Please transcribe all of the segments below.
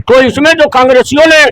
तो इसमें जो कांग्रेसियों ने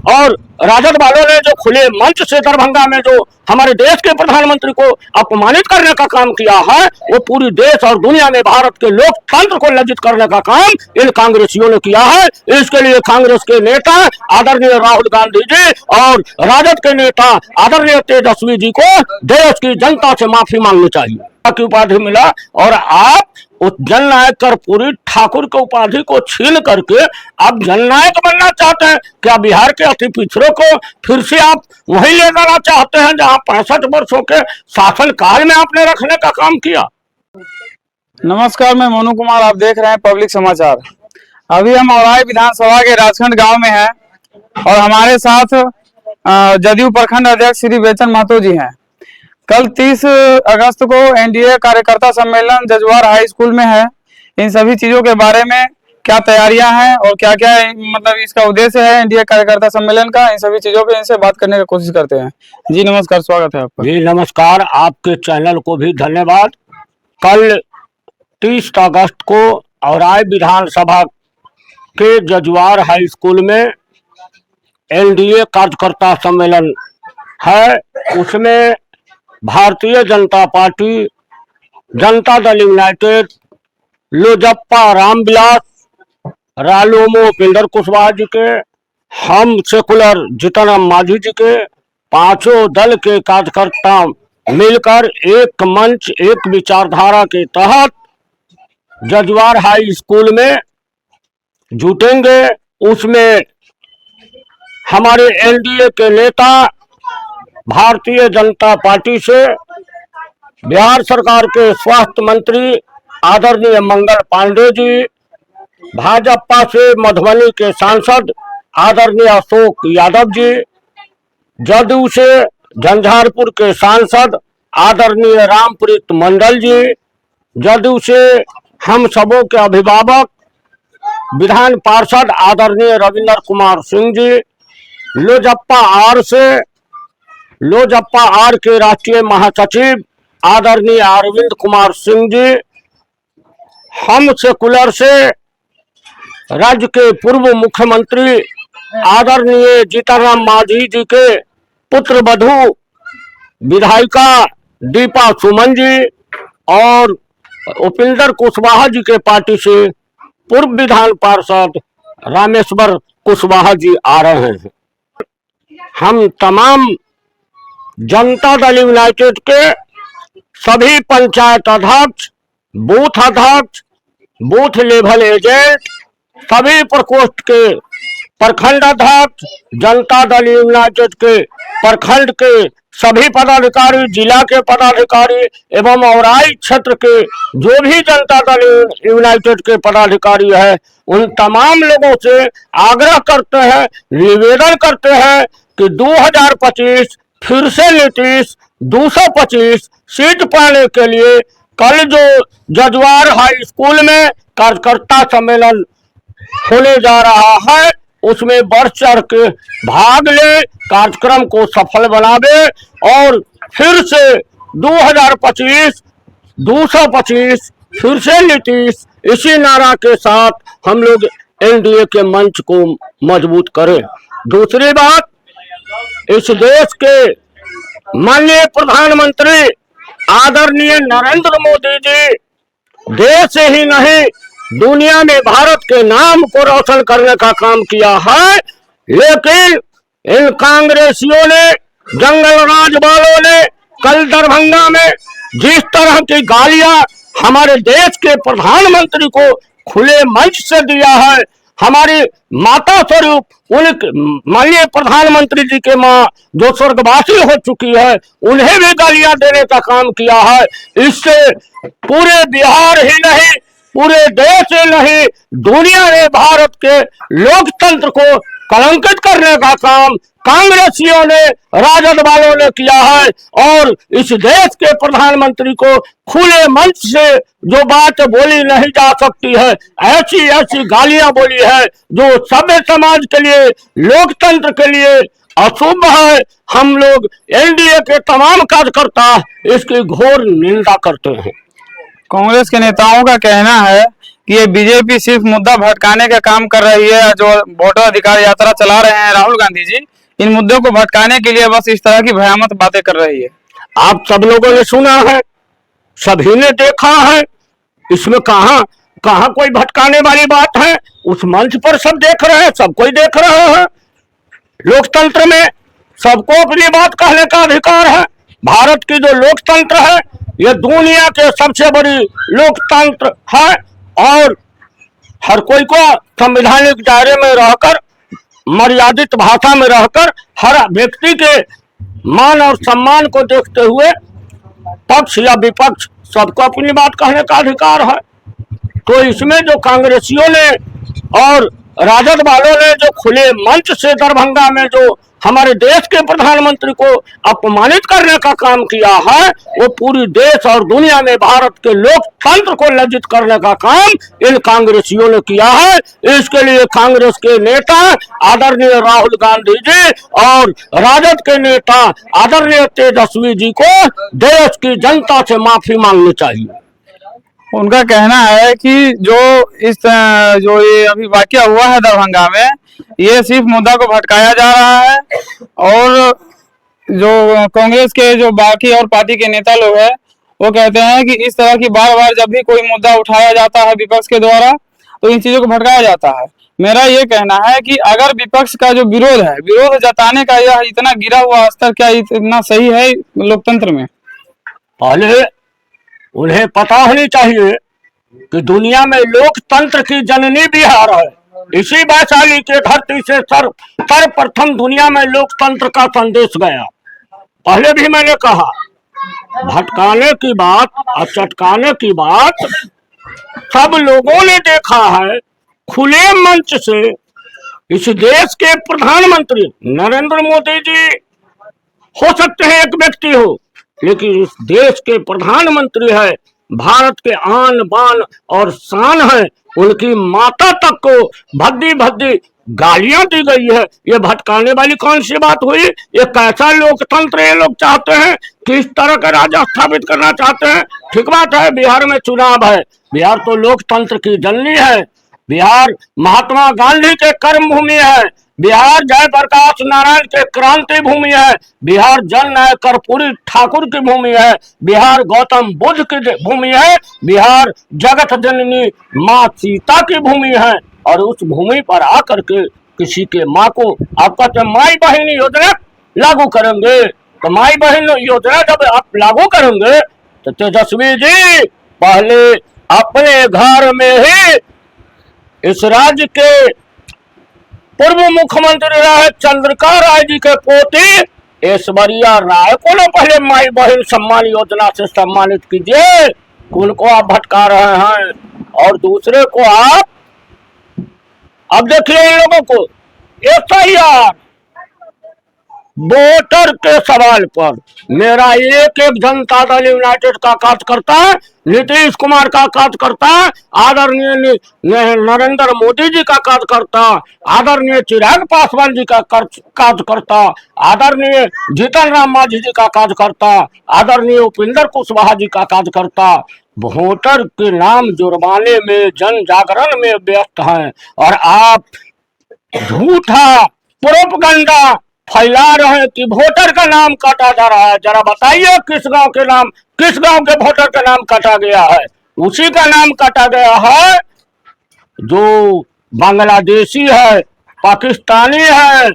और राजद वालों ने जो खुले मंच से दरभंगा में जो हमारे देश के प्रधानमंत्री को अपमानित करने का काम किया है, वो पूरी देश और दुनिया में भारत के लोकतंत्र को लज्जित करने का काम इन कांग्रेसियों ने किया है। इसके लिए कांग्रेस के नेता आदरणीय राहुल गांधी जी और राजद के नेता आदरणीय तेजस्वी जी को देश की जनता से माफी मांगनी चाहिए की उपाधि मिला, और आप उस जननायक कर्पूरी ठाकुर के उपाधि को छीन करके आप जननायक बनना चाहते हैं। क्या बिहार के अति पिछड़ों को फिर से आप वही ले जाना चाहते हैं जहां 65 वर्षों के शासन काल में आपने रखने का काम किया? नमस्कार, मैं मोनू कुमार, आप देख रहे हैं पब्लिक समाचार। अभी हम औराई विधानसभा के राजखंड गांव में हैं और हमारे साथ जदयू प्रखंड अध्यक्ष श्री बेचन महतो जी हैं। कल 30 अगस्त को एनडीए कार्यकर्ता सम्मेलन जजुआर हाई स्कूल में है। इन सभी चीजों के बारे में क्या तैयारियां हैं और क्या क्या मतलब इसका उद्देश्य है एनडीए कार्यकर्ता सम्मेलन का, इन सभी चीजों पे इनसे बात करने की कोशिश करते हैं। जी नमस्कार, स्वागत है आपका। जी नमस्कार, आपके चैनल को भी धन्यवाद। कल 30 अगस्त को औराई विधानसभा के जजुआर हाई स्कूल में एनडीए कार्यकर्ता सम्मेलन है। उसमें भारतीय जनता पार्टी, जनता दल यूनाइटेड, लोजप्पा रामविलास, रालोमो उपेंद्र कुशवाहा जी के, हम सेकुलर जीतनराम मांझी जी के, पांचों दल के कार्यकर्ता मिलकर एक मंच, एक विचारधारा के तहत जजुआर हाई स्कूल में जुटेंगे। उसमें हमारे एनडीए के नेता भारतीय जनता पार्टी से बिहार सरकार के स्वास्थ्य मंत्री आदरणीय मंगल पांडे जी, भाजपा से मधुबनी के सांसद आदरणीय अशोक यादव जी, जदयू से झंझारपुर के सांसद आदरणीय रामप्रीत मंडल जी, जदयू से हम सबों के अभिभावक विधान पार्षद आदरणीय रविंद्र कुमार सिंह जी, लोजप्पा आर के राष्ट्रीय महासचिव आदरणीय अरविंद कुमार सिंह जी, हम सेकुलर से राज्य के पूर्व मुख्यमंत्री आदरणीय जीतनराम मांझी जी के पुत्र वधू विधायिका दीपा सुमन जी और उपेंद्र कुशवाहा जी के पार्टी से पूर्व विधान पार्षद रामेश्वर कुशवाहा जी आ रहे हैं। हम तमाम जनता दल यूनाइटेड के सभी पंचायत अध्यक्ष, बूथ लेवल एजेंट, सभी प्रकोष्ठ के प्रखंड अध्यक्ष, जनता दल यूनाइटेड के प्रखंड के सभी पदाधिकारी, जिला के पदाधिकारी एवं औराई क्षेत्र के जो भी जनता दल यूनाइटेड के पदाधिकारी है, उन तमाम लोगों से आग्रह करते हैं, निवेदन करते हैं कि 2025 फिर से नीतीश 225 सीट पाने के लिए कल जो जजुआर हाई स्कूल में कार्यकर्ता सम्मेलन होने जा रहा है, उसमें बढ़ चढ़ के भाग ले, कार्यक्रम को सफल बनावे और फिर से 2025 225 फिर से नीतीश, इसी नारा के साथ हम लोग एनडीए के मंच को मजबूत करें। दूसरी बात, इस देश के माननीय प्रधानमंत्री आदरणीय नरेंद्र मोदी जी देश ही नहीं दुनिया में भारत के नाम को रोशन करने का काम किया है, लेकिन इन कांग्रेसियों ने, जंगल राज वालों ने कल दरभंगा में जिस तरह की गालियां हमारे देश के प्रधानमंत्री को खुले मंच से दिया है, हमारी माता स्वरूप उन माननीय प्रधानमंत्री जी के मां जो स्वर्गवासी हो चुकी है, उन्हें भी गालियां देने का काम किया है। इससे पूरे बिहार ही नहीं, पूरे देश ही नहीं, दुनिया में भारत के लोकतंत्र को कलंकित करने का काम कांग्रेसियों ने, राजद वालों ने किया है। और इस देश के प्रधानमंत्री को खुले मंच से जो बात बोली नहीं जा सकती है, ऐसी ऐसी गालियां बोली है जो सभ्य समाज के लिए, लोकतंत्र के लिए अशुभ है। हम लोग एनडीए के तमाम कार्यकर्ता इसकी घोर निंदा करते हैं। कांग्रेस के नेताओं का कहना है कि ये बीजेपी सिर्फ मुद्दा भटकाने का काम कर रही है। जो वोटर अधिकार यात्रा चला रहे हैं राहुल गांधी जी, इन मुद्दों को भटकाने के लिए बस इस तरह की भयानक बातें कर रही है। आप सब लोगों ने सुना है, सभी ने देखा है, इसमें कहां कहां कोई भटकाने वाली बात है? उस मंच पर सब देख रहे हैं, सब कोई देख रहे हैं। लोकतंत्र में सबको अपनी बात कहने का अधिकार है। भारत की जो लोकतंत्र है, यह दुनिया के सबसे बड़ी लोकतंत्र है और हर कोई को संवैधानिक दायरे में रहकर, मर्यादित भाषा में रहकर, हर व्यक्ति के मान और सम्मान को देखते हुए पक्ष या विपक्ष सबको अपनी बात कहने का अधिकार है। तो इसमें जो कांग्रेसियों ने और राजद वालों ने जो खुले मंच से दरभंगा में जो हमारे देश के प्रधानमंत्री को अपमानित करने का काम किया है, वो पूरी देश और दुनिया में भारत के लोकतंत्र को लज्जित करने का काम इन कांग्रेसियों ने किया है। इसके लिए कांग्रेस के नेता आदरणीय राहुल गांधी जी और राजद के नेता आदरणीय तेजस्वी जी को देश की जनता से माफी मांगनी चाहिए। उनका कहना है कि जो ये अभी वाकया हुआ है दरभंगा में, ये सिर्फ मुद्दा को भटकाया जा रहा है और जो कांग्रेस के जो बाकी और पार्टी के नेता लोग हैं वो कहते हैं कि इस तरह की बार बार जब भी कोई मुद्दा उठाया जाता है विपक्ष के द्वारा तो इन चीजों को भटकाया जाता है। मेरा ये कहना है कि अगर विपक्ष का जो विरोध है, विरोध जताने का यह इतना गिरा हुआ स्तर क्या इतना सही है लोकतंत्र में? पहले उन्हें पता होनी चाहिए कि दुनिया में लोकतंत्र की जननी बिहार है। इसी वैशाली के धरती से सर्वप्रथम दुनिया में लोकतंत्र का संदेश गया। पहले भी मैंने कहा, भटकाने की बात और चटकाने की बात सब लोगों ने देखा है। खुले मंच से इस देश के प्रधानमंत्री नरेंद्र मोदी जी, हो सकते हैं एक व्यक्ति हो, लेकिन इस देश के प्रधानमंत्री है, भारत के आन बान और शान है। उनकी माता तक को भद्दी भद्दी गालियां दी गई है। ये भटकाने वाली कौन सी बात हुई? ये कैसा लोकतंत्र ये लोग चाहते हैं? किस तरह का राजा स्थापित करना चाहते हैं? ठीक बात है, बिहार में चुनाव है। बिहार तो लोकतंत्र की जननी है। बिहार महात्मा गांधी के कर्म भूमि है। बिहार जयप्रकाश नारायण के क्रांति भूमि है। बिहार जन नायक कर्पूरी ठाकुर की भूमि है। बिहार गौतम बुद्ध की भूमि है। बिहार जगत जननी माँ सीता की भूमि है। और उस भूमि पर आकर के किसी के माँ को आप कहते माई बहन योजना लागू करेंगे, तो माई बहन योजना जब आप लागू करेंगे तो तेजस्वी जी पहले अपने घर में ही इस राज्य के पूर्व मुख्यमंत्री रहे चंद्रिका राय जी के पोती ऐश्वर्या राय को ना पहले माई बहन सम्मान योजना से सम्मानित कीजिए। उनको आप भटका रहे हैं और दूसरे को आप, अब देखिए इन लोगों को एफआईआर वोटर के सवाल पर मेरा एक एक जनता दल यूनाइटेड का कार्यकर्ता, नीतीश कुमार का कार्यकर्ता, आदरणीय नरेंद्र मोदी जी का कार्यकर्ता, आदरणीय चिराग पासवान जी का कार्यकर्ता, आदरणीय जीतन राम मांझी जी का कार्यकर्ता, आदरणीय उपेंद्र कुशवाहा जी का कार्यकर्ता वोटर के नाम जुर्माने में, जन जागरण में व्यस्त हैं और आप झूठा प्रोपगंडा फैला रहे हैं कि वोटर का नाम काटा जा रहा है। जरा बताइए किस गांव के नाम, किस गांव के वोटर का नाम काटा गया है? उसी का नाम काटा गया है जो बांग्लादेशी है, पाकिस्तानी है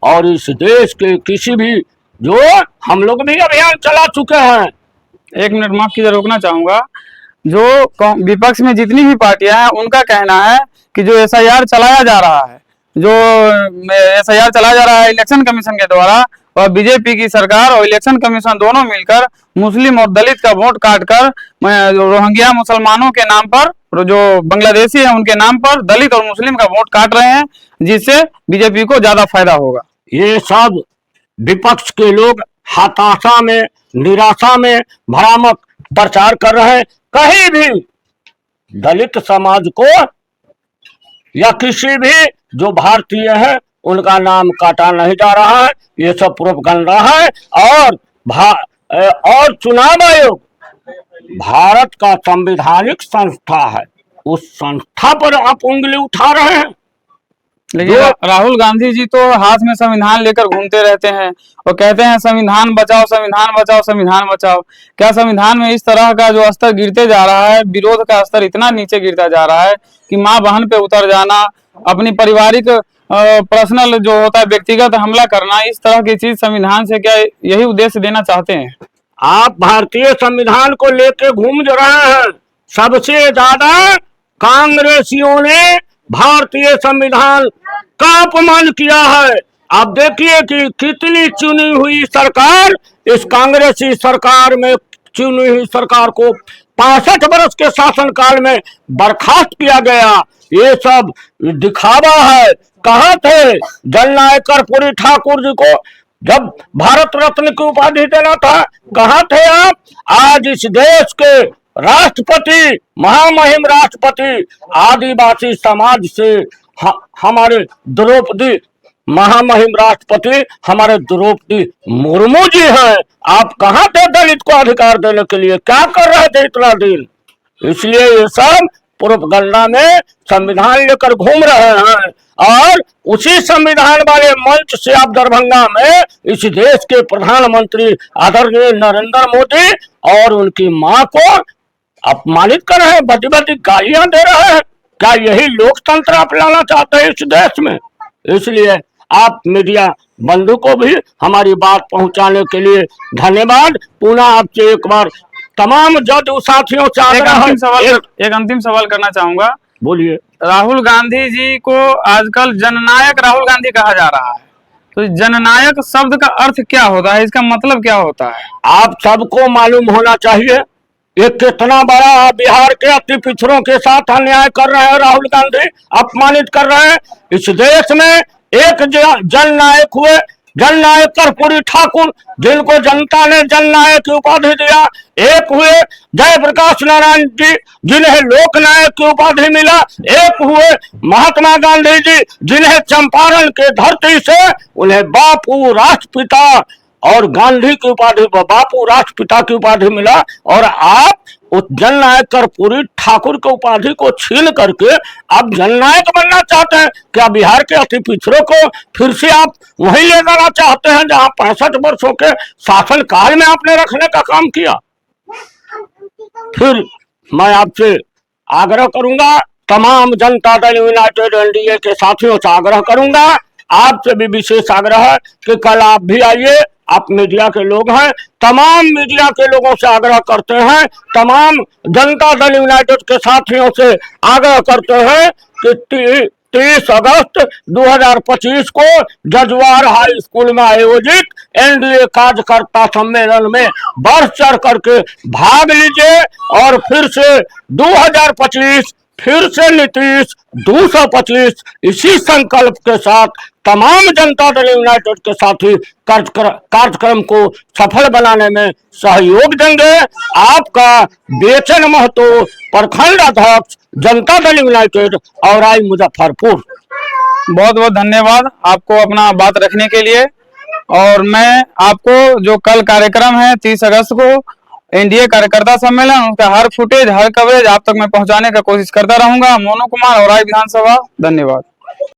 और इस देश के किसी भी, जो हम लोग भी अभियान चला चुके हैं। एक मिनट माफ कीजिए, रोकना चाहूंगा। जो विपक्ष में जितनी भी पार्टियां हैं उनका कहना है कि जो एसआईआर चलाया जा रहा है, जो एसआईआर चलाया जा रहा है इलेक्शन कमीशन के द्वारा, और बीजेपी की सरकार और इलेक्शन कमीशन दोनों मिलकर मुस्लिम और दलित का वोट काटकर रोहिंग्या मुसलमानों के नाम पर, जो बांग्लादेशी है उनके नाम पर दलित और मुस्लिम का वोट काट रहे हैं, जिससे बीजेपी को ज्यादा फायदा होगा। ये सब विपक्ष के लोग हताशा में, निराशा में भ्रामक प्रचार कर रहे हैं। कहीं भी दलित समाज को या किसी भी जो भारतीय है उनका नाम काटा नहीं जा रहा है। ये सब प्रोपगंडा है। और चुनाव आयोग भारत का संवैधानिक संस्था है। उस संस्था पर आप उंगली उठा रहे हैं। लेकिन राहुल गांधी जी तो हाथ में संविधान लेकर घूमते रहते हैं और कहते हैं संविधान बचाओ, संविधान बचाओ, संविधान बचाओ। क्या संविधान में इस तरह का जो स्तर गिरते जा रहा है, विरोध का स्तर इतना नीचे गिरता जा रहा है कि माँ बहन पे उतर जाना, अपनी पारिवारिक पर्सनल जो होता है व्यक्तिगत हमला करना, इस तरह की चीज संविधान से क्या यही उद्देश्य देना चाहते हैं? आप भारतीय संविधान को लेके घूम रहे हैं। सबसे ज्यादा कांग्रेसियों ने भारतीय संविधान का अपमान किया है। आप देखिए कि कितनी चुनी हुई सरकार, इस कांग्रेसी सरकार में चुनी हुई सरकार को 65 वर्ष के शासनकाल में बर्खास्त किया गया। ये सब दिखावा है। कहाँ थे जननायक कर्पूरी ठाकुर जी को जब भारत रत्न की उपाधि देना था? कहाँ थे आप? आज इस देश के राष्ट्रपति, महामहिम राष्ट्रपति, आदिवासी समाज से हमारे द्रौपदी, महामहिम राष्ट्रपति हमारे द्रौपदी मुर्मू जी हैं। आप कहाँ थे दलित को अधिकार देने के लिए? क्या कर रहे थे इतना दिन? इसलिए ये सब प्रोपगंडा में संविधान लेकर घूम रहे हैं। और उसी संविधान वाले मंच से आप दरभंगा में इस देश के प्रधानमंत्री आदरणीय नरेंद्र मोदी और उनकी मां को अपमानित कर रहे हैं, बड़ी बड़ी गालियां दे रहे हैं। क्या यही लोकतंत्र आप लाना चाहते हैं इस देश में? इसलिए आप मीडिया बंधु को भी हमारी बात पहुंचाने के लिए धन्यवाद। पुनः आपसे एक बार तमाम जदयू साथियों से एक अंतिम सवाल करना चाहूंगा। बोलिए। राहुल गांधी जी को आजकल जननायक राहुल गांधी कहा जा रहा है, तो जननायक शब्द का अर्थ क्या होता है, इसका मतलब क्या होता है? आप सबको मालूम होना चाहिए ये कितना बड़ा बिहार के अति पिछड़ों के साथ अन्याय कर रहे हैं राहुल गांधी, अपमानित कर रहे हैं। इस देश में एक जननायक हुए, जननायक कर्पूरी ठाकुर, जिनको जनता ने जननायक की उपाधि दिया। एक हुए जयप्रकाश नारायण जी, जिन्हें लोकनायक की उपाधि मिला। एक हुए महात्मा गांधी जी, जिन्हें चंपारण के धरती से उन्हें बापू राष्ट्रपिता और गांधी की उपाधि, बापू राष्ट्रपिता की उपाधि मिला। और आप उस जननायक कर्पूरी ठाकुर की उपाधि को छीन करके आप जननायक बनना चाहते हैं? क्या बिहार के अति पिछड़ों को फिर से आप वहीं ले जाना चाहते हैं जहां 65 वर्षों के शासन काल में आपने रखने का काम किया? फिर मैं आपसे आग्रह करूंगा, तमाम जनता दल यूनाइटेड एनडीए के साथियों से आग्रह करूंगा, आपसे भी विशेष आग्रह है कि कल आप भी आइए। आप मीडिया के लोग हैं, तमाम मीडिया के लोगों से आग्रह करते हैं, तमाम जनता दल यूनाइटेड के साथियों से आग्रह करते हैं कि 30 अगस्त 2025 को जजुआर हाई स्कूल में आयोजित एनडीए कार्यकर्ता सम्मेलन में बढ़ चढ़ करके भाग लीजिए और फिर से 2025 फिर से नीतीश 225 इसी संकल्प के साथ तमाम जनता दल यूनाइटेड के साथी कार्यक्रम को सफल बनाने में सहयोग देंगे। आपका बेचन महतो, प्रखंड अध्यक्ष, जनता दल यूनाइटेड और आई मुजफ्फरपुर। बहुत बहुत धन्यवाद आपको अपना बात रखने के लिए। और मैं आपको जो कल कार्यक्रम है 30 अगस्त को एनडीए कार्यकर्ता सम्मेलन, उसका हर फुटेज, हर कवरेज आप तक मैं पहुंचाने का कोशिश करता रहूंगा। मोनू कुमार, और आई विधानसभा। धन्यवाद।